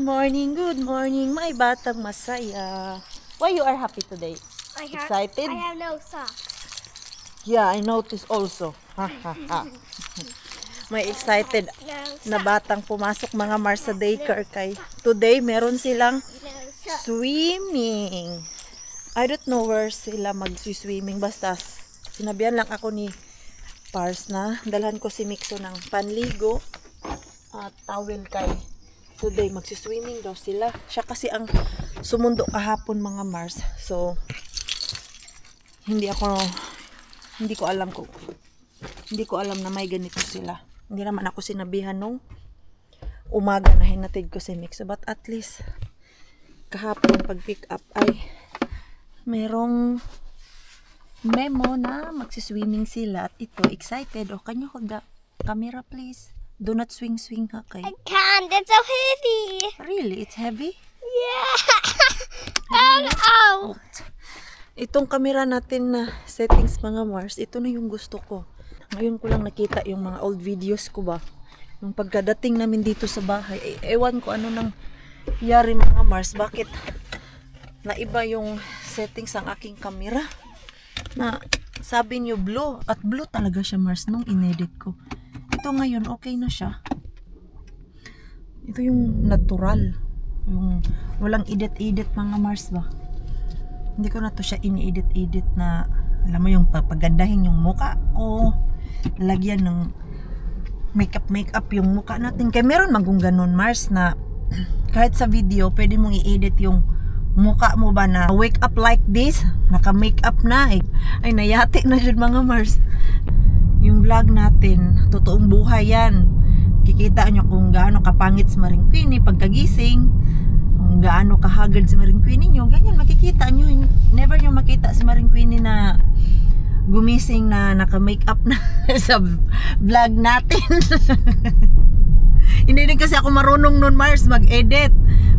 good morning, my batang masaya. Why you are happy today? Excited? I have no socks. Yeah, I noticed also. Ha, ha, ha. May excited na batang pumasok mga Mars sa daycare kay today meron silang swimming. I don't know where sila mag-swimming, basta sinabihan lang ako ni Pars na dalhan ko si Mixo ng panligo at towel kay today magsi-swimming daw sila. Siya kasi ang sumundo kahapon mga Mars. So hindi ko alam na may ganito sila. Hindi naman ako sinabihan nung umaga na hinatid ko si Mixo, but at least kahapon pag pick up ay merong memo na magsi-swimming sila at ito excited. O can you hold the camera please? Do not swing ha kay. I can't. It's so heavy. Really? It's heavy? Yeah. Ow. Itong camera natin na settings mga Mars, ito na yung gusto ko. Ngayon ko lang nakita yung mga old videos ko ba. Yung pagkadating namin dito sa bahay, ewan ko ano nang yari mga Mars. Bakit naiba yung settings ng aking camera? Na sabi niyo blue, at blue talaga siya Mars nung inedit ko. Ito ngayon okay na siya. Ito yung natural, yung walang edit mga Mars ba. Hindi ko na to siya ini-edit na alam mo yung papagandahin yung muka o lagyan ng makeup yung muka natin. Kaya meron magong ganun Mars na kahit sa video pwede mong i-edit yung muka mo ba na wake up like this, naka-makeup na ay nayati na yun mga Mars. Yung vlog natin, totoong buhay yan. Kikita nyo kung gaano kapangit si Maring Queenie pagkagising, kung gaano kahagad si Maring Queenie nyo, ganyan makikita nyo. Never nyo makita si Maring Queenie na gumising na naka-makeup na sa vlog natin. Hindi din kasi ako marunong nun Mars mag-edit.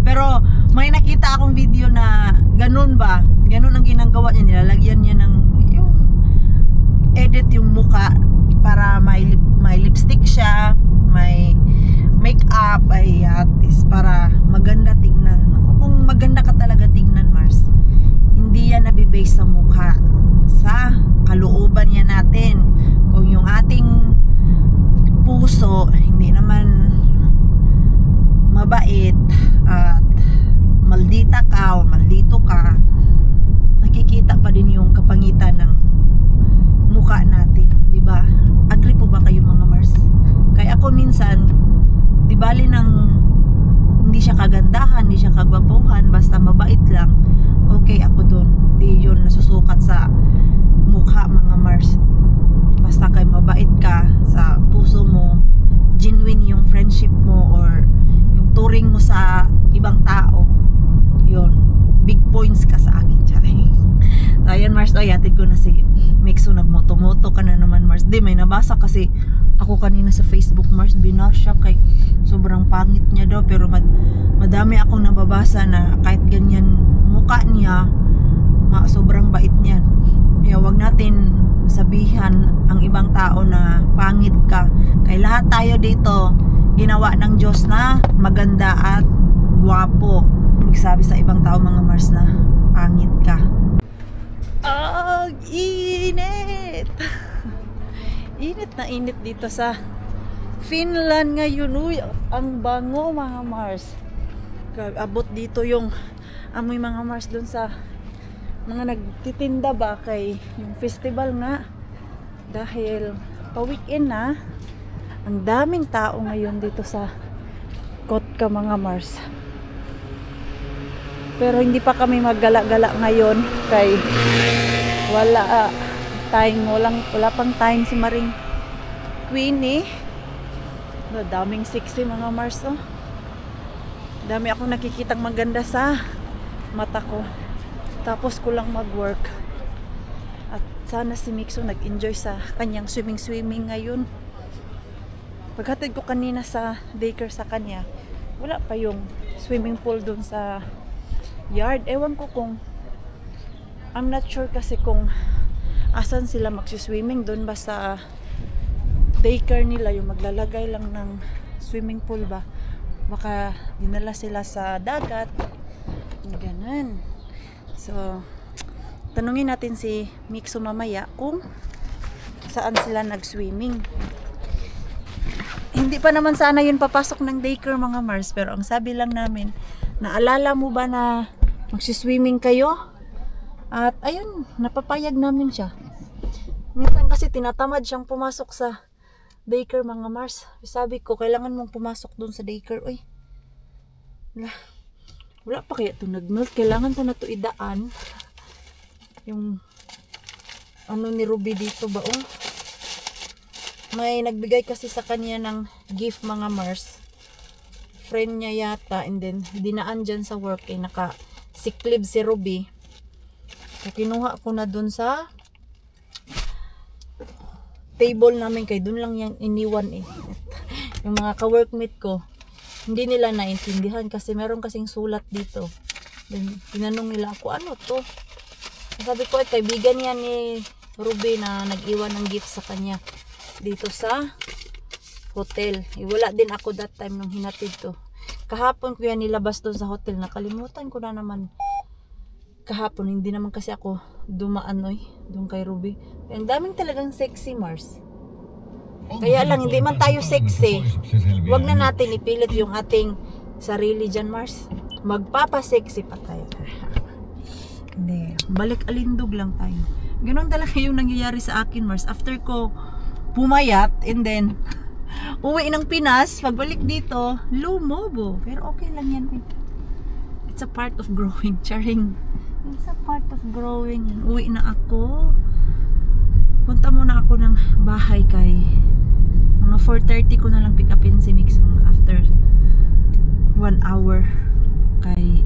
Pero may nakita akong video na ganun ba? Ganun ang ginagawa niya. Nilalagyan niya ng yung edit yung muka para may lipstick siya, may makeup, ay atis para maganda tignan. Kung maganda ka talaga tignan Mars, hindi yan nabibase sa mukha, sa kalooban yan natin. Kung yung ating puso hindi naman mabait at maldita ka o maldito ka, nakikita pa din yung kapangitan ng mukha natin, di ba? Agree po ba kayo mga Mars? Kaya ako minsan, di bali nang hindi siya kagandahan, hindi siya kagwapuhan, basta mabait lang, okay ako dun. Di yun nasusukat sa mukha mga Mars. Basta kay mabait ka sa puso mo, genuine yung friendship mo or yung turing mo sa ibang tao, yun, big points ka sa akin. Charing. So, ayan Mars, yatid ko na si Mixo, nagmoto-moto ka na naman Mars. Di, may nabasa kasi ako kanina sa Facebook Mars, binasya kay sobrang pangit niya daw, pero madami akong nababasa na kahit ganyan mukha niya, sobrang bait niyan. Kaya wag natin sabihan ang ibang tao na pangit ka. Kaya lahat tayo dito ginawa ng Diyos na maganda at gwapo. Magsabi sa ibang tao mga Mars na pangit ka. Ang init! Init na init dito sa Finland ngayon. Uy, ang bango mga Mars. Abot dito yung amoy mga Mars dun sa mga nagtitinda ba kay yung festival nga. Dahil pa-weekend na, ang daming tao ngayon dito sa Kotka mga Mars. Pero hindi pa kami maggala-gala ngayon kay wala pang time si Maring Queenie. Daming sexy mga Mars, oh. Dami akong nakikitang maganda sa mata ko. Tapos ko lang mag-work. At sana si Mixo nag-enjoy sa kanyang swimming ngayon. Paghatid ko kanina sa daycare sa kanya, wala pa yung swimming pool dun sa yard. Ewan ko kung, I'm not sure kasi kung asan sila magsiswimming dun ba sa daycare nila, yung maglalagay lang ng swimming pool ba baka dinala sila sa dagat. Ganun. So, tanungin natin si Mixo mamaya kung saan sila nag-swimming. Hindi pa naman sana yun papasok ng daycare mga Mars, pero ang sabi lang namin, naalala mo ba na magsiswimming kayo? At ayun, napapayag namin siya. Minsan kasi tinatamad siyang pumasok sa daycare mga Mars. Sabi ko, kailangan mong pumasok dun sa daycare. Uy, wala pa kaya ito nag-melt. Kailangan ko na ito idaan. Yung ano ni Ruby dito ba? Oh, may nagbigay kasi sa kanya ng gift mga Mars. Friend niya yata, and then dinaan dyan sa work, naka sick leave si Ruby. So, kinuha ko na dun sa table namin, kay dun lang yung iniwan yung mga ka-workmate ko, hindi nila naintindihan kasi meron kasing sulat dito. Then tinanong nila ako, ano to? Sabi ko, kaibigan yan ni Ruby na nag-iwan ng gift sa kanya dito sa hotel. Wala din ako that time nung hinatid to. Kahapon ko yan nilabas doon sa hotel. Nakalimutan ko na naman kahapon. Hindi naman kasi ako dumaan doon kay Ruby. Ang daming talagang sexy Mars. Kaya lang hindi man tayo sexy, wag na natin ipilit yung ating sarili dyan Mars. Magpapa-sexy pa tayo. Hindi, balik alindog lang tayo. Ganon talaga yung nangyayari sa akin Mars. After ko pumayat and then uwi ng Pinas, pagbalik dito lumobo, pero okay lang yan. It's a part of growing. Charing, it's a part of growing. Uwi na ako, punta muna ako ng bahay kay mga 4:30 ko na lang pick upin si Mix after 1 hour kay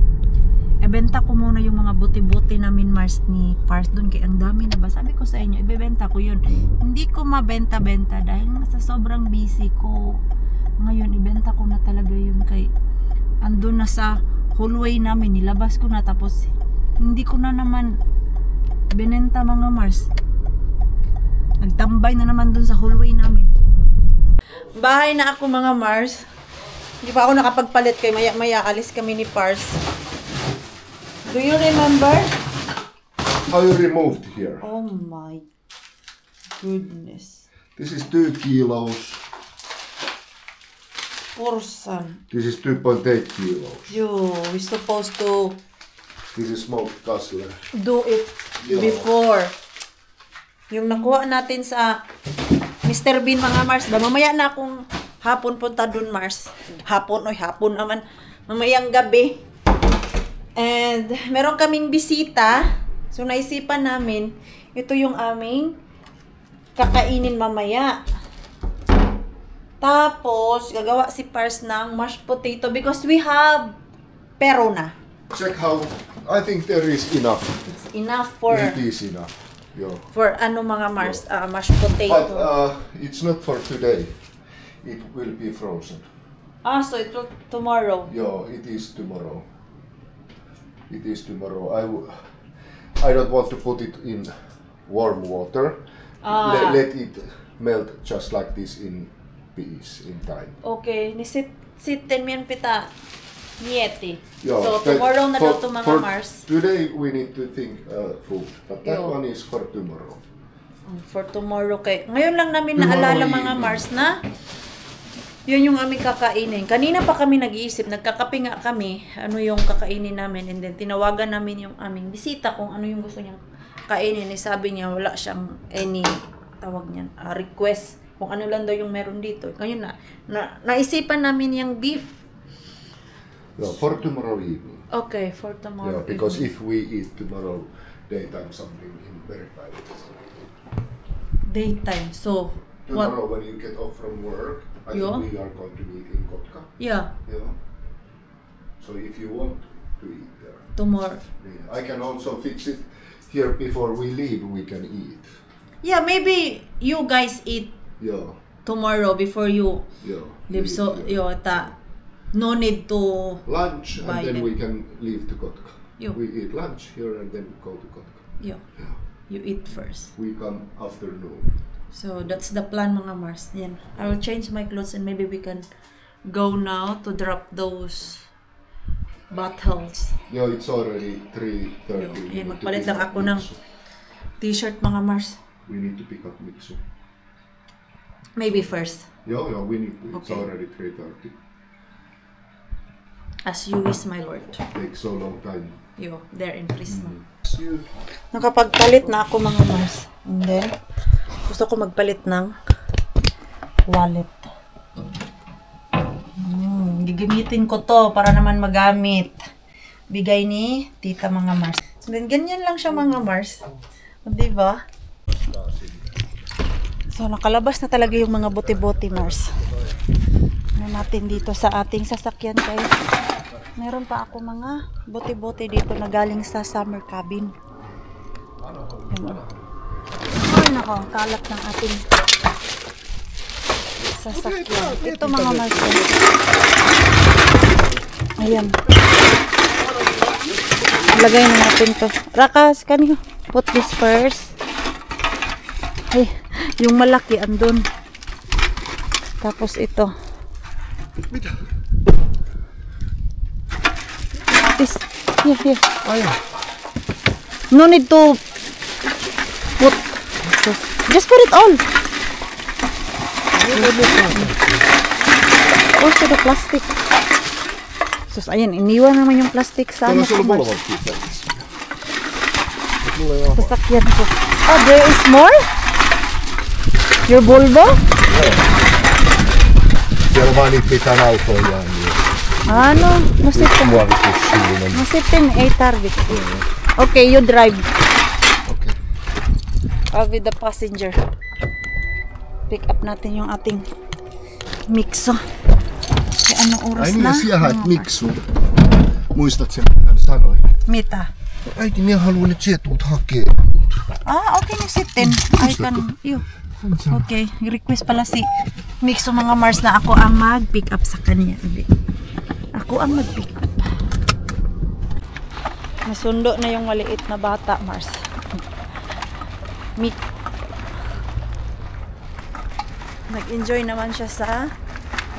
ibenta ko muna yung mga buti-buti namin Mars ni Pars doon, kaya ang dami na ba. Sabi ko sa inyo, ibebenta ko yun. Hindi ko mabenta-benta dahil sa sobrang busy ko. Ngayon, ibenta ko na talaga yun kay andun na sa hallway namin. Nilabas ko na tapos hindi ko na naman binenta mga Mars. Nagtambay na naman doon sa hallway namin. Bahay na ako mga Mars. Hindi pa ako nakapagpalit kay maya-maya alis kami ni Pars. Do you remember? How you removed here? Oh my goodness. This is 2 kilos. Porsan. This is 2.8 kilos. We supposed to This is smoked Kassler. do it before. Yung nakuha natin sa Mr. Bean mga Mars. Mamaya na akong hapon punta dun Mars. Hapon naman. Mamayang gabi. And meron kaming bisita. So naisipan namin, ito yung aming kakainin mamaya. Tapos gagawa si Pars ng mashed potato because we have pero na. Check how. I think there is enough. It's enough for It is enough. Yeah. for ano mga Mars, mashed potato. But it's not for today. It will be frozen. So it will tomorrow. Yeah, it is tomorrow. It is tomorrow. I don't want to put it in warm water. Let it melt just like this in peace in time. Okay, ni sitten miyan pita nieti. Yeah, So tomorrow na daw to mga for Mars. Today we need to think food, but that Yo. one is for tomorrow. For tomorrow kay. Ngayon lang namin Tomorrow naalala mga evening. Mars na yun yung aming kakainin. Kanina pa kami nag-iisip, nagkakape nga kami, ano yung kakainin namin, and then tinawagan namin yung aming bisita kung ano yung gusto niyang kainin. Sabi niya wala siyang any tawag niyan, request kung ano lang daw yung meron dito. Ngayon naisipan namin yung beef. Yeah, for tomorrow evening. Okay, for tomorrow. Yeah, because evening. if we eat tomorrow daytime something in very time. Daytime. So Tomorrow what? when you get off from work, I Yeah. think we are going to meet in Kotka. Yeah, Yeah. So if you want to eat there, tomorrow. yeah, I can also fix it here before we leave. We can eat. Yeah, maybe you guys eat Yeah. tomorrow before you Yeah. leave. So no need to. Lunch Buy and then them. we can leave to Kotka. Yeah. We eat lunch here and then go to Kotka. Yeah, Yeah. you eat first. We come afternoon. So that's the plan mga Mars. Yan. I will change my clothes and maybe we can go now to drop those bottles. Yeah, it's already 3:30. Ayan, magpalit lang ako ng t-shirt mga Mars. We need to pick up Mitsu. Maybe first. Yeah, we need to. It's Okay. already 3:30. As you wish, my lord. Takes so long time. You, there in Prisma. You. Nakapagpalit na ako mga Mars. And then, gusto ko magpalit ng wallet. Gigamitin ko to para naman magamit. Bigay ni tita mga Mars. And then, ganyan lang siya mga Mars. Diba? So, nakalabas na talaga yung mga bote-bote Mars. Ano natin dito sa ating sasakyan kayo. Meron pa ako mga bote-bote dito na galing sa summer cabin. Ay, nako, kalat ng ating sasakyan. Ito mga Mars. Ayan. Lagay na natin to. Rakas, can you put this first? Ay, yung malaki andun. Tapos ito. This, here. No need to put. Just put it all. Also the plastic. Sus, ayan, iniwan naman yung plastic sa ano. Sasakyan ko. Oh, there is more? Your Volvo? Siellä vaan niitä pitää autoja. Ano? Masipin 8 target. Okay, you drive. Okay. I'll be the passenger. Pick up natin yung ating mixo. E anong oras Ai na? niin, siellä haet Miksu. Muistat sen, mitä hän sanoi? Mitä? Äiti, minä haluan, että sinä tulet hakemaan. Ah, okay na sitten. I can, okay, request pala si Mixo mga Mars na ako ang mag-pick up sa kanya. Ako ang mag-pick up. Nasundo na yung maliit na bata, Mars. Nag-enjoy naman siya sa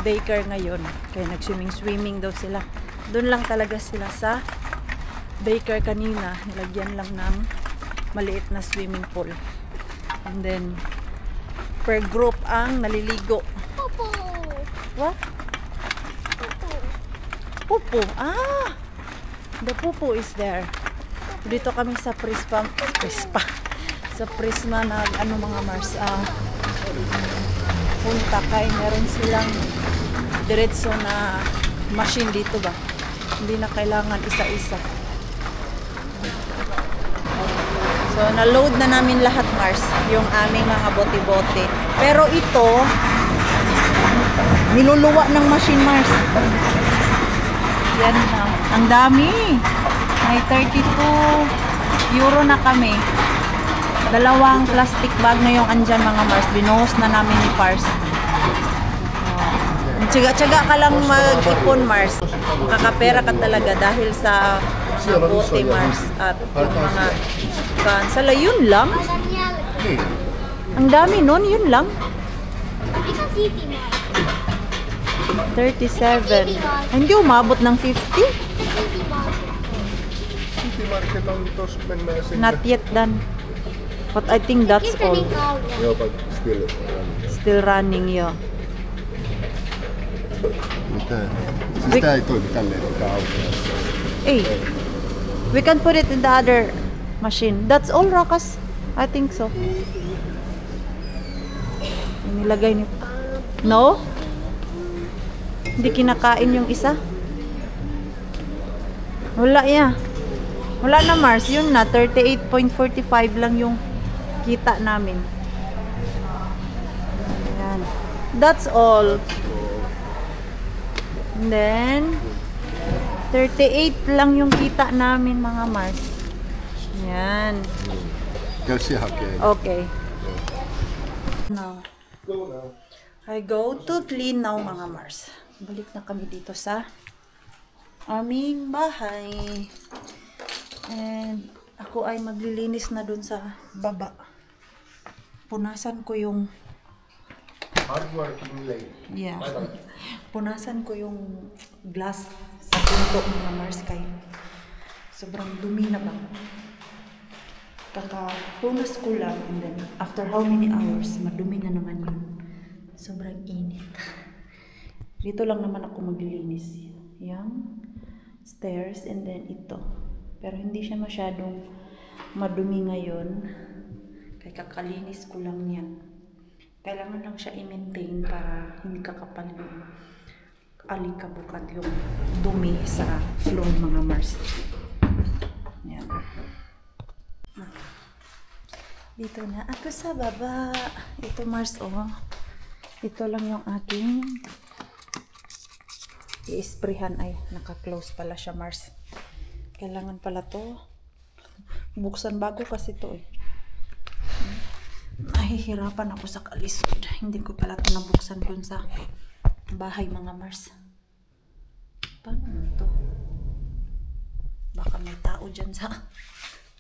daycare ngayon. Kaya nag-swimming daw sila. Doon lang talaga sila sa daycare kanina. Nilagyan lang ng maliit na swimming pool. And then, per group ang naliligo. Popo. What? Pupo. Ah! The pupo is there. Dito kami sa Prisma. Sa Prisma na ano mga Mars. Punta kay meron silang diretso na machine dito ba. Hindi na kailangan isa-isa. So, na-load na namin lahat, Mars, yung aming mga bote-bote. Pero ito, niluluwa ng machine, Mars. Yan na. Ang dami. May 32 euro na kami. Dalawang plastic bag na yung andyan, mga Mars. Binuhos na namin ni Pars. Tsaga-tsaga ka lang mag-ipon, Mars. Makakapera ka talaga dahil sa bote, Mars. At yung mga kansala, yun lang. Ang dami nun, yun lang. 37. Hindi umabot ng 50. City Market on tos mennään sinne. Not yet done. But I think that's all. Joo, but still. Still running, yo. Mitä? Siis tää ei toimi tälleen tää auto. Hey, we can put it in the other machine. That's all, Rakas? I think so. Nilagay ni... No? Hindi kinakain yung isa? Wala ya. Wala na, Mars. Yun na, 38.45 lang yung kita namin. Ayan. That's all. And then, 38 lang yung kita namin, mga Mars. Ayan. Käy hakee. Okay. Now, Go now. I go to clean now, mga Mars. Balik na kami dito sa aming bahay. And ako ay maglilinis na dun sa baba. Punasan ko yung Hardworking lady. Yeah. Bye-bye. Punasan ko yung glass sa pinto mga Mars kay sobrang dumi na ba. Kakapunas ko lang and then after how many hours, madumi na naman yun. Sobrang init. Dito lang naman ako maglilinis. Yung stairs and then ito. Pero hindi siya masyadong madumi ngayon. Kaya kakalinis ko lang yan. Kailangan lang siya i-maintain para hindi kakapal yung alikabok at yung dumi sa floor mga Mars. Yan. Dito na ako sa baba. Ito Mars, oh. Ito lang yung aking i-sprayhan. Ay, naka-close pala siya Mars. Kailangan pala to buksan bago kasi to eh. Nahihirapan ako sa kalisod. Hindi ko pala ito nabuksan dun sa bahay mga Mars. Paano ito? Baka may tao dyan sa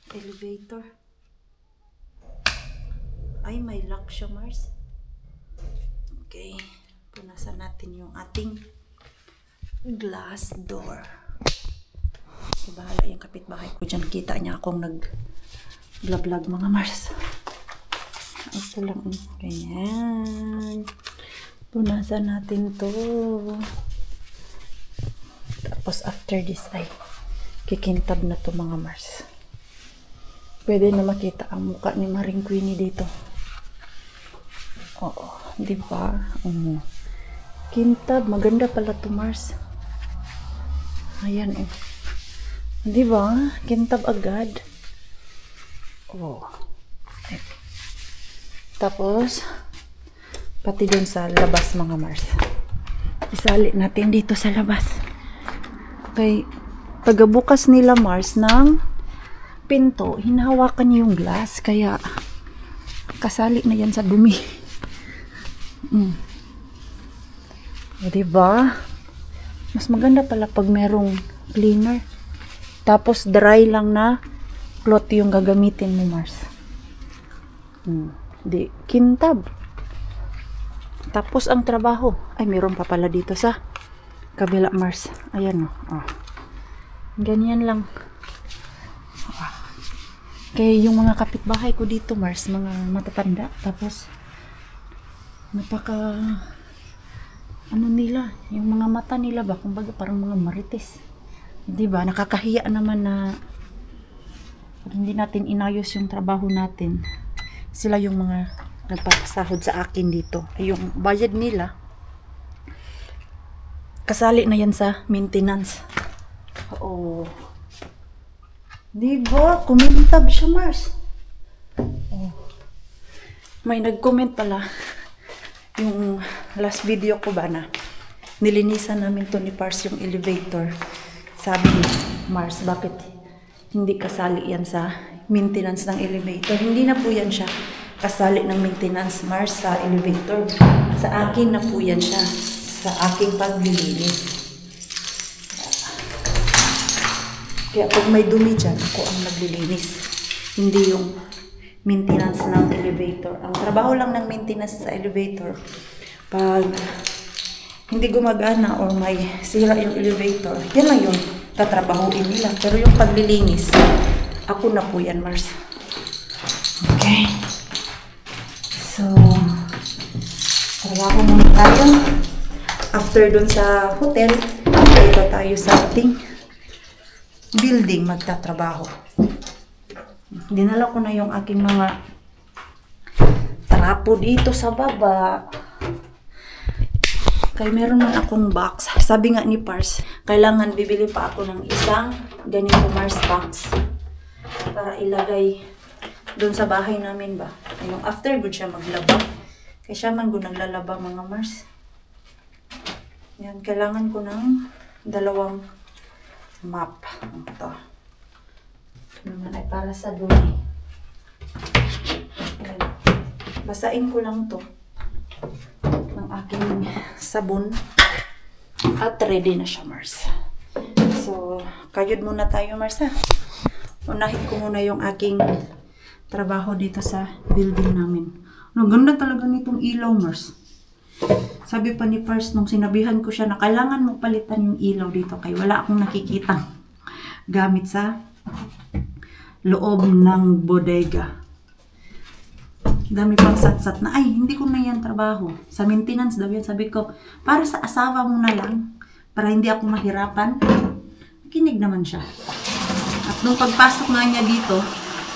elevator. Ay, may lock siya Mars. Okay. Punasan natin yung ating glass door. So, bahala yung kapitbahay ko dyan. Kita niya akong nag-vlog mga Mars. Ito lang. Ganyan. Punasan natin to. Tapos after this ay kikintab na to mga Mars. Pwede na makita ang mukha ni Maring Queenie dito. Oo. Diba? Kintab. Maganda pala to Mars. Ayan eh. Diba? Kintab agad. Oh. Tapos, pati dun sa labas mga Mars. Isali natin dito sa labas. Kay, pagbukas nila Mars ng pinto, hinahawakan niya yung glass. Kaya, kasali na yan sa dumi. Diba? Mas maganda pala pag merong cleaner. Tapos, dry lang na cloth yung gagamitin mo Mars. Di, kintab. Tapos ang trabaho. Ay, meron pa pala dito sa kabila Mars. Ayan o. Oh. Ganyan lang. Kaya yung mga kapitbahay ko dito Mars, mga matatanda. Tapos, napaka ano nila, yung mga mata nila ba, kumbaga parang mga marites. Diba? Nakakahiya naman na hindi natin inayos yung trabaho natin. Sila yung mga nagpapasahod sa akin dito. Ay, yung bayad nila kasali na yan sa maintenance. Oo. Diba? Kumintab siya Mars. Oh. May nag-comment pala yung last video ko ba na nilinisan namin to ni Pars yung elevator. Sabi ni Mars, bakit hindi kasali yan sa maintenance ng elevator? Hindi na po yan siya kasali ng maintenance Mars sa elevator. Sa akin na po yan siya. Sa aking paglilinis. Kaya pag may dumi dyan, ako ang naglilinis. Hindi yung maintenance ng elevator. Ang trabaho lang ng maintenance sa elevator, pag hindi gumagana or may sira yung elevator, yan lang yung tatrabahuin nila. Pero yung paglilinis, ako na po yan, Mars. Okay. So, trabaho muna tayo. After dun sa hotel, dito tayo sa ating building magtatrabaho. Dinala ko na yung aking mga trapo dito sa baba. Kaya meron man akong box. Sabi nga ni Pars, kailangan bibili pa ako ng isang ganito Mars box para ilagay doon sa bahay namin ba. Yung after good siya maglaba. Kaya siya man good naglalaba mga Mars. Yan, kailangan ko ng dalawang map. Ito. Naman ay para sa dumi. Basain ko lang to ng aking sabon at ready na siya Mars. So kayod muna tayo Mars ha. Unahin ko muna yung aking trabaho dito sa building namin. Ang ganda talaga nitong ilaw Mars. Sabi pa ni Pars nung sinabihan ko siya na kailangan mo palitan yung ilaw dito kay wala akong nakikitang gamit sa loob ng bodega. Dami pang sat-sat na, ay, hindi ko na yan trabaho. Sa maintenance daw yan, sabi ko, para sa asawa mo na lang, para hindi ako mahirapan. Kinig naman siya. At nung pagpasok nga niya dito,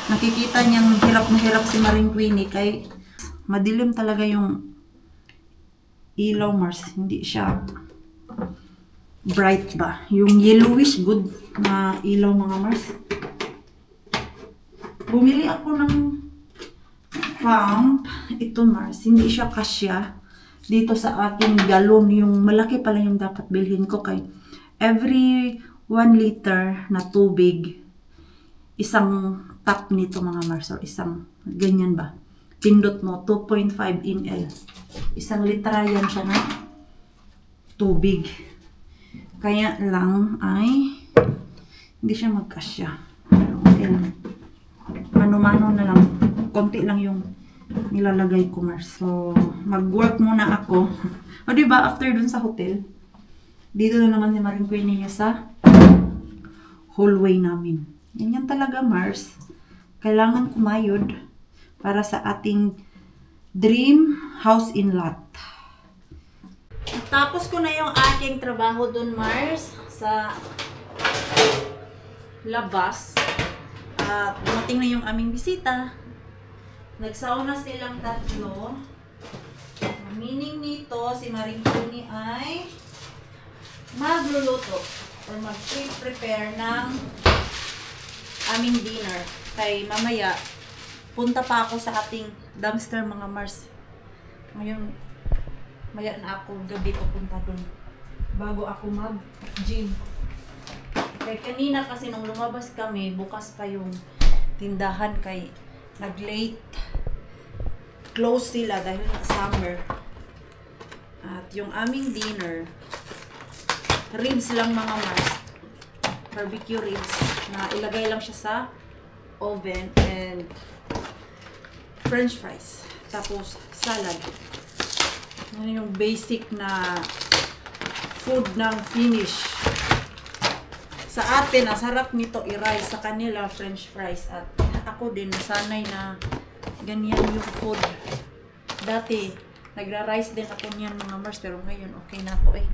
nakikita niyang hirap na hirap si Maring Queenie kay madilim talaga yung ilaw, Mars. Hindi siya bright ba. Yung yellowish good na ilaw, mga Mars. Bumili ako ng pump. Ito, Mars. Hindi siya kasya dito sa aking galon. Yung malaki pala yung dapat bilhin ko kay every 1 liter na tubig, isang tap nito, mga Mars. Or isang ganyan ba. Pindot mo, 2.5 ml. Isang litra yan siya na tubig. Kaya lang ay hindi siya magkasya. Okay lang. Mano-mano na lang. Konti lang yung nilalagay ko, Mars. So, mag-work muna ako. O, diba, after dun sa hotel, dito na naman si Maring Queenie niya sa hallway namin. Yan talaga, Mars. Kailangan kumayod para sa ating dream house in lot. Tapos ko na yung aking trabaho dun, Mars, sa labas. Dumating na yung aming bisita. Nagsauna silang tatlo. Meaning nito, si Maring Queenie ay magluluto or mag-prepare ng aming dinner. Kay mamaya, punta pa ako sa ating dumpster, mga Mars. Ngayon, maya na ako gabi pupunta dun. Bago ako mag-gym. Kaya kanina kasi nung lumabas kami, bukas pa yung tindahan kay nag-late. Close sila dahil na summer. At yung aming dinner, ribs lang, mga Mars. Barbecue ribs na ilagay lang siya sa oven and French fries. Tapos salad. Yan yung basic na food ng Finnish. Sa atin, sarap nito i-rice. Sa kanila, French fries. At ako din, nasanay na ganyan yung food. Dati, nagra-rice din ako niyan, mga Mars. Pero ngayon, okay na ako eh.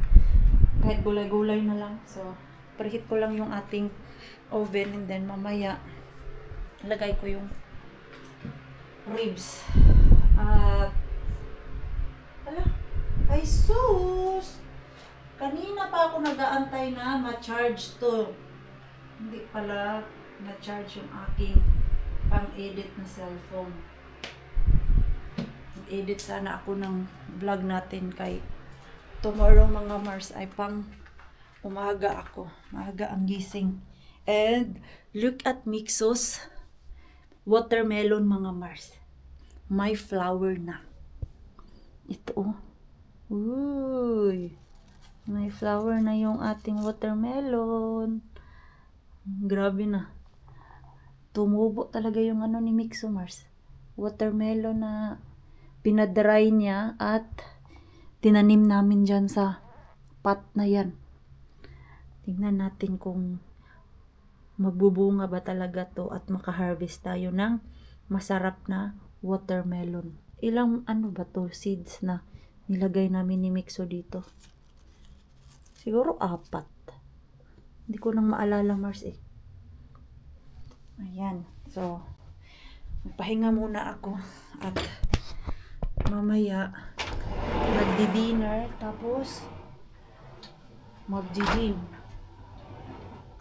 Kahit gulay-gulay na lang. So, preheat ko lang yung ating oven. And then, mamaya, lagay ko yung ribs. At, ay sus! Kanina pa ako nag-aantay na ma-charge to. Hindi pala na-charge yung aking pang-edit na cellphone. Mag-edit sana ako ng vlog natin kay tomorrow, mga Mars, ay pang umaga ako. Maaga ang gising. And look at Mixo's watermelon, mga Mars. May flower na. Ito, oh. Uy. May flower na yung ating watermelon. Grabe na. Tumubo talaga yung ano ni Mixo, Mars. Watermelon na pinadry niya at tinanim namin dyan sa pot na yan. Tingnan natin kung magbubunga ba talaga to at makaharvest tayo ng masarap na watermelon. Ilang ano ba to seeds na nilagay namin ni Mixo dito? Siguro 4. Hindi ko nang maalala, Mars eh. Ayan. So, magpahinga muna ako at mamaya magdi-dinner tapos mag-gym.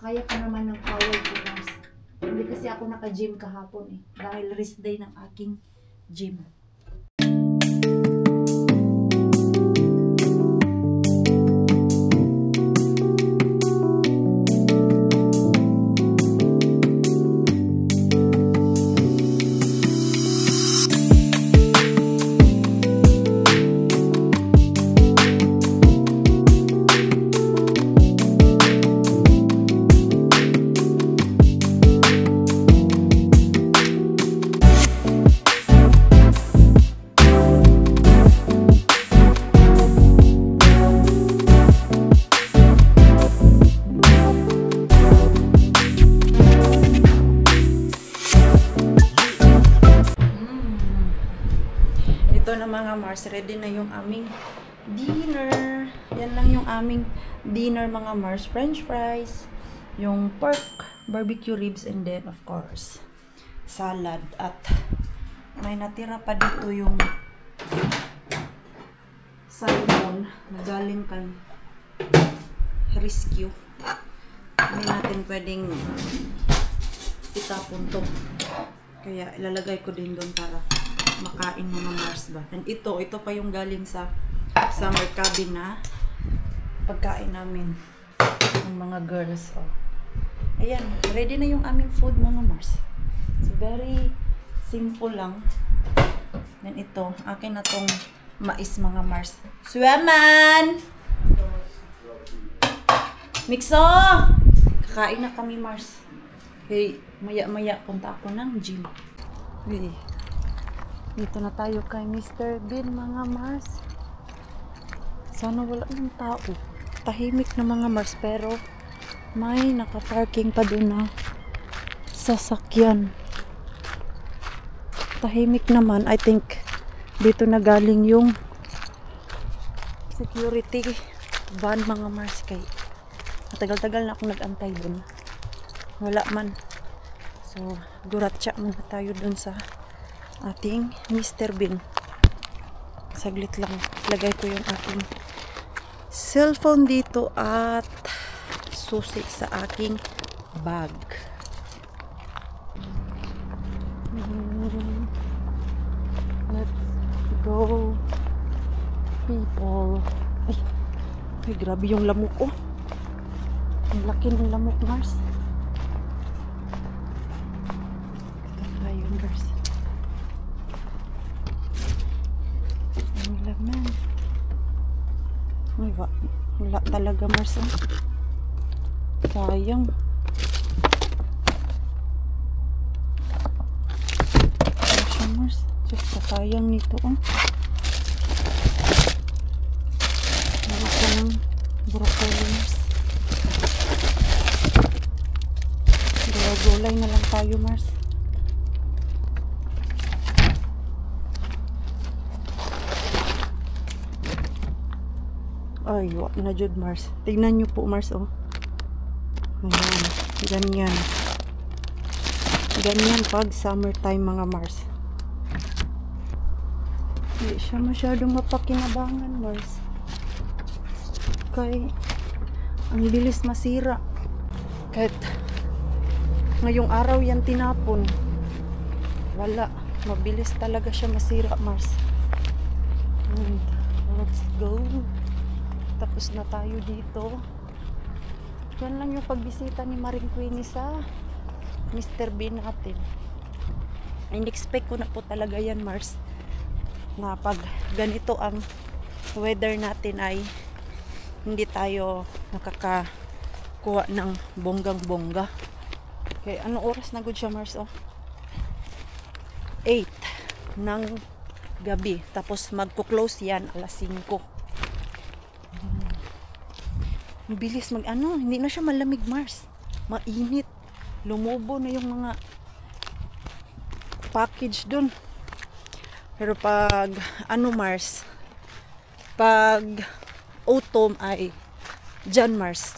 Kaya ko naman ng power ko, Mars. Hindi kasi ako naka-gym kahapon eh. Dahil rest day ng aking gym. Mars, ready na yung aming dinner. Yan lang yung aming dinner mga Mars. French fries, yung pork, barbecue ribs, and then of course, salad. At may natira pa dito yung salmon na galing kay rescue. Hindi natin pwedeng itapon to. Kaya ilalagay ko din doon para makain mga Mars ba. And ito pa yung galing sa summer cabin na pagkain namin ng mga girls. Oh. Ayan, ready na yung aming food mga Mars. So very simple lang. Then ito, akin na tong mais mga Mars. Swaman! Mixo! Kakain na kami Mars. Hey, maya-maya punta ako ng gym. Hey. Dito na tayo kay Mr. Bean mga Mars. Sana wala ng tao. Tahimik na mga Mars pero may nakaparking pa doon na sasakyan. Tahimik naman. I think dito na galing yung security van mga Mars kay matagal-tagal na ako nag-antay doon. Wala man. So, duratsa muna tayo dun sa ating Mr. Bean. Saglit lang. Lagay ko yung aking cellphone dito at susi sa aking bag. Let's go, people. Ay, grabe yung lamok ko. Ang laki ng lamok, Mars. Ito tayo, Mars. Ang laman. Ay, wala talaga, Mars. Sayang. Ay, siya, Mars. Just sayang nito, oh. Wala ko ng broccoli, Mars. Gulay na lang tayo, Mars. Ay, wak na jud, Mars. Tignan nyo po, Mars, oh. Ayan, ganyan. Ganyan pag summertime, mga Mars. Hindi siya masyadong mapakinabangan, Mars. Kaya, ang bilis masira. Kahit ngayong araw yan tinapon. Wala. Mabilis talaga siya masira, Mars. And let's go. Tapos na tayo dito. Yan lang yung pagbisita ni Maring Queenie sa Mr. Bean natin. In-expect ko na po talaga yan, Mars. Na pag ganito ang weather natin ay hindi tayo nakakakuha ng bonggang-bongga. Okay, ano oras na good siya, Mars? Oh? 8 ng gabi. Tapos magko-close yan alas 5. Bilis hindi na siya malamig, Mars. Mainit. Lumubo na yung mga package dun. Pero pag Mars, pag autumn ay dyan, Mars.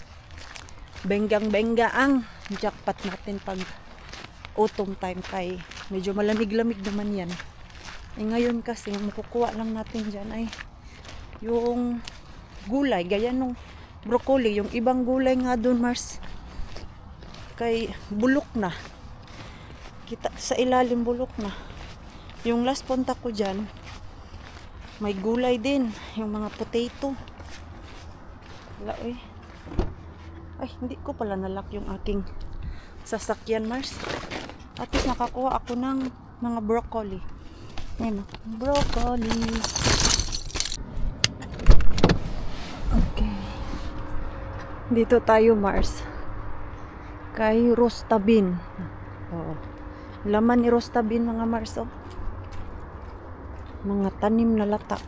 Benggang-benga ang jackpot natin pag autumn time kay medyo malamig-lamig naman yan. Ngayon kasi makukuha lang natin dyan ay yung gulay, gaya nung broccoli, yung ibang gulay nga doon, Mars, kay bulok na. Kita sa ilalim, bulok na. Yung last punta ko dyan, may gulay din, yung mga potato. Wala, eh. Ay, hindi ko pala nalock yung aking sasakyan, Mars. At least nakakuha ako ng mga broccoli. Ayan, broccoli. Okay. Dito tayo, Mars. Kay Rosta Bean. Oh. Laman ni Rosta Bean, mga Mars, oh. Mga tanim na lata.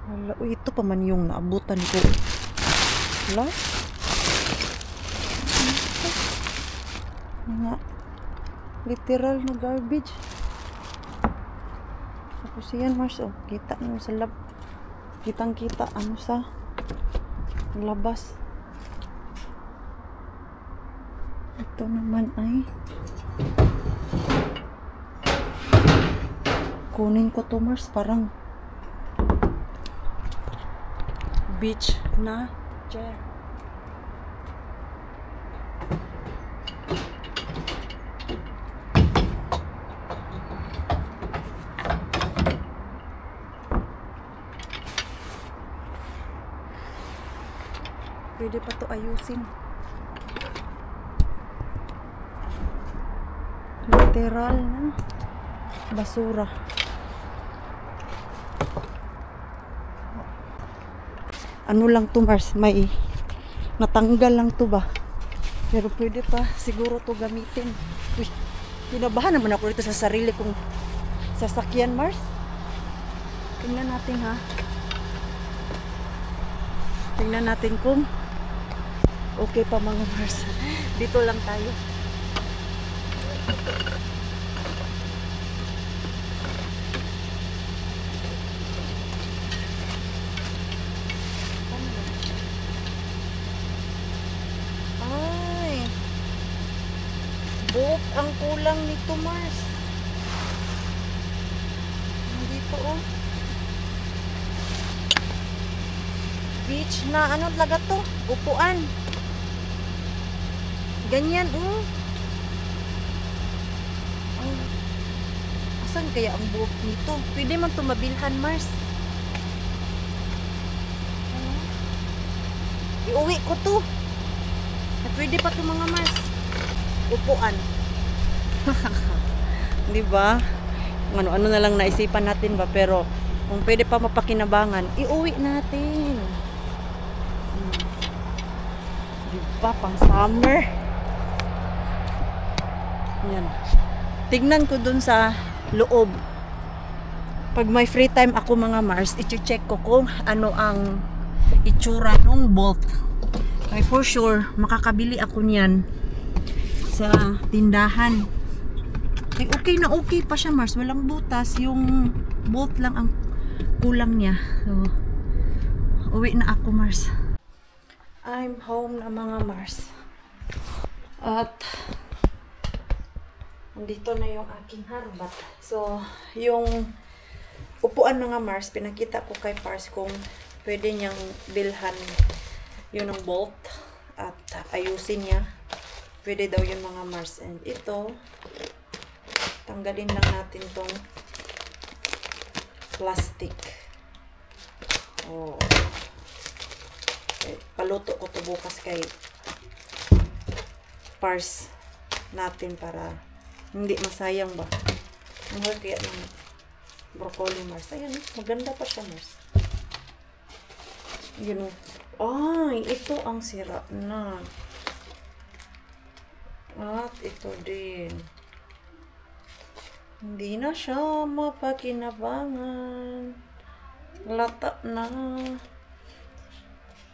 Wala, oh, ito pa man yung naabutan ko. Wala. Mga literal na garbage. Kasi yan, Mars, oh. Kita mo sa lab. Kitang-kita, ano sa labas. Ito naman ay kunin ko to, Mars. Parang beach na chair. Pwede pa to ayusin. Literal na basura. Ano lang to, Mars, may natanggal lang to ba, pero pwede pa siguro to gamitin. Uy, kinabahan naman ako dito sa sarili kong sasakyan, Mars. Tingnan natin, ha. Tingnan natin kung okay pa, mga Mars. Dito lang tayo. Ay, buhok ang kulang nito, Mars. Dito, oh. Beach na ano talaga to? Upuan. Ganyan, oh. Ay, asan kaya ang buhok nito? Pwede man ito mabilhan, Mars. Iuwi ko to. Pwede pa ito, mga Mars. Upuan. Diba? Ano-ano na lang naisipan natin ba? Pero kung pwede pa mapakinabangan, iuwi natin. Diba? Pang summer. Yan. Tignan ko dun sa loob. Pag may free time ako, mga Mars, i-check ko kung ano ang itsura ng bolt. Ay, for sure, makakabili ako niyan sa tindahan. Ay, okay na okay pa siya, Mars. Walang butas. Yung bolt lang ang kulang niya. So, uwi na ako, Mars. I'm home na, mga Mars. At nandito na yung aking harbat. So, yung upuan, mga Mars, pinakita ko kay Pars kung pwede niyang bilhan yun ang bolt at ayusin niya. Pwede daw yun, mga Mars. And ito, tanggalin lang natin tong plastic. Oh. Okay, paluto ko to bukas kay Pars natin para hindi masayang ba. Mahal kaya ng broccoli, Mars. Ayan, maganda pa siya, Mars. Yun, ay, ito ang sira na. At ito din. Hindi na siya mapakinabangan. Lata na.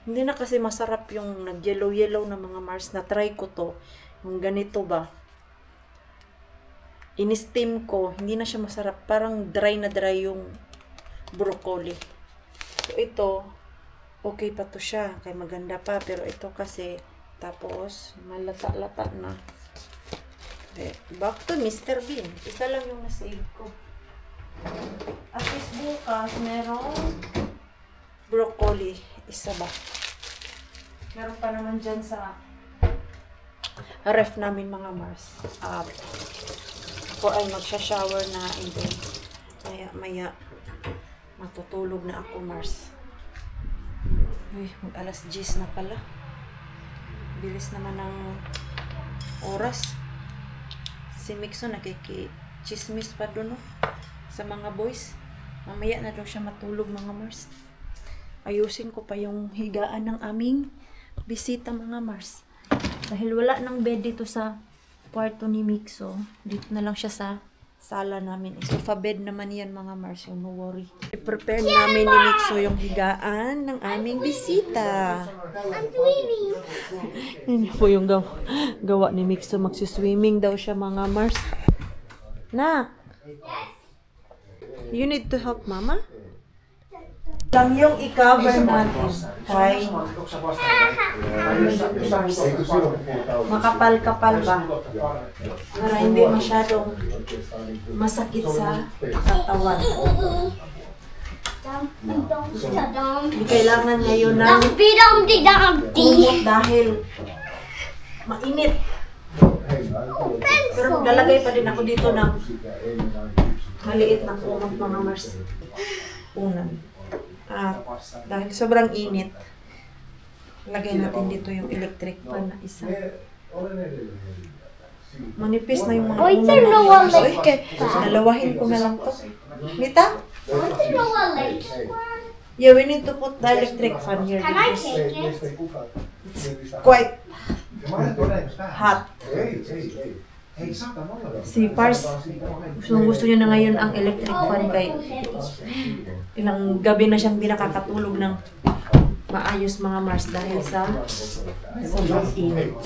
Hindi na kasi masarap yung nag-yellow-yellow na, mga Mars. Na-try ko to. Yung ganito ba. In-steam ko. Hindi na siya masarap. Parang dry na dry yung broccoli. So, ito, okay pa to siya. Kaya maganda pa. Pero ito kasi, tapos, malata-lata na. Okay. Back to Mr. Bean. Isa lang yung nasave ko. At least bukas, merong broccoli. Isa ba? Meron pa naman dyan sa ref namin, mga Mars. Ako ay magsha-shower na, and then maya matutulog na ako, Mars. Uy, mag-alas 10 na pala. Bilis naman ng oras. Si Mixo nakikichismis pa doon, no? Sa mga boys. Mamaya na daw siya matulog, mga Mars. Ayusin ko pa yung higaan ng aming bisita, mga Mars. Dahil wala ng bed dito sa kwarto ni Mixo. Dito na lang siya sa sala namin. Sofa bed naman yan, mga Mars. So, no worry. I-prepare namin ni Mixo yung higaan ng aming bisita. I'm swimming. Yun po yung gawa ni Mixo. Magsiswimming daw siya, mga Mars. Na! You need to help Mama? Lang yung i-cover natin kay makapal-kapal ba? Para hindi masyadong masakit sa katawan. Hindi kailangan ngayon ng kumot dahil mainit. Pero maglalagay pa din ako dito ng maliit na kumot mga Mars. Unan. At dahil sobrang init, lagay natin dito yung electric fan na isa. Manipis na yung mga Why is unan there no natin. electric fan? Dalawahin ko na lang to. Mita? Why is there no electric fan? Yeah, we need to put the electric fan here. Can I because take it? it's quite hot. Si Pars, gusto niya na ngayon ang electric fan kay ilang gabi na siyang pinakakatulog ng maayos mga Mars dahil sa sobrang init.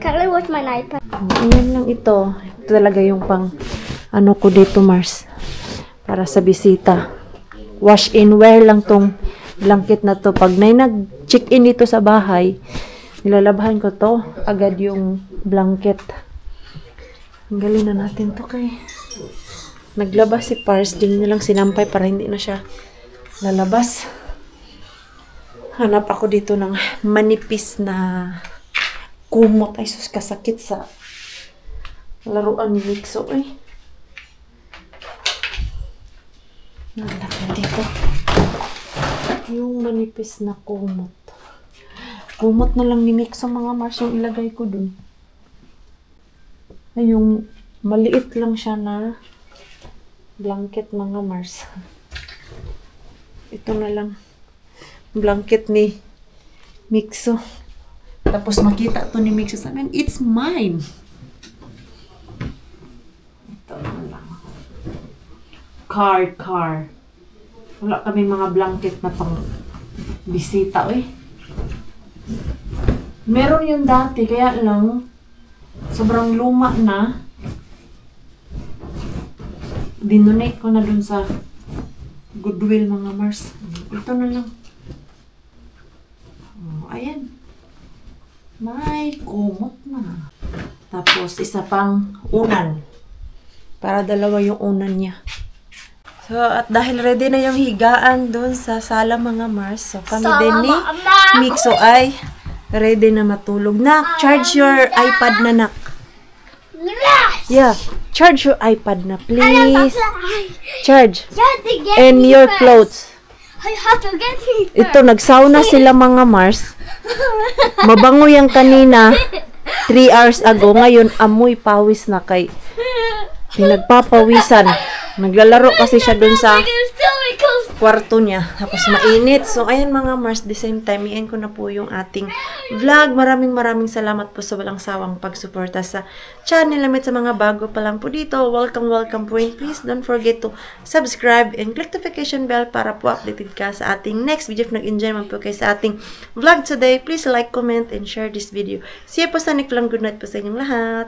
Can I watch my iPad? Ayan lang ito. Ito talaga yung pang ano ko dito Mars para sa bisita. Wash and wear lang tong blanket na to. Pag may nag-check in dito sa bahay, nilalabhan ko to agad yung blanket. Tanggalin na natin to kay naglabas si Pars, din nilang sinampay para hindi na siya lalabas. Hanap ako dito ng manipis na kumot. Ay sus, kasakit sa laruan ni Mixo eh. Nalagyan dito yung manipis na kumot. Kumot na lang ni Mixo mga Mars yung ilagay ko dun. Ay, yung maliit lang siya na blanket mga Mars. Ito na lang blanket ni Mixo. Tapos makita to ni Mixo sa amin, it's mine. Ito na lang. Car. Wala kami mga blanket na pang bisita eh. Meron yung dati, kaya lang sobrang luma na. Dinonate ko na dun sa Goodwill mga Mars. Ito na lang. Oh, ayan. May kumot na. Tapos isa pang unan. Para dalawa yung unan niya. So, at dahil ready na yung higaan dun sa sala mga Mars. So, kami din ni Mixo ay ready na matulog. Nak, charge your iPad na, Nak. Yeah, charge your iPad na, please. Charge. And your clothes. I have to get me first. Ito, nagsauna sila mga Mars. Mabango yung kanina. 3 hours ago. Ngayon, amoy pawis na kay pinagpapawisan. Naglalaro kasi siya dun sa kwarto niya. Tapos mainit. So, ayan mga Mars, the same time, i-end ko na po yung ating vlog. Maraming salamat po sa walang sawang pagsuporta sa channel namin. Sa mga bago pa lang po dito, welcome po. And please don't forget to subscribe and click the notification bell para po updated ka sa ating next video. If nag-enjoy man po kayo sa ating vlog today, please like, comment, and share this video. See you po sa next vlog. Good night po sa inyong lahat.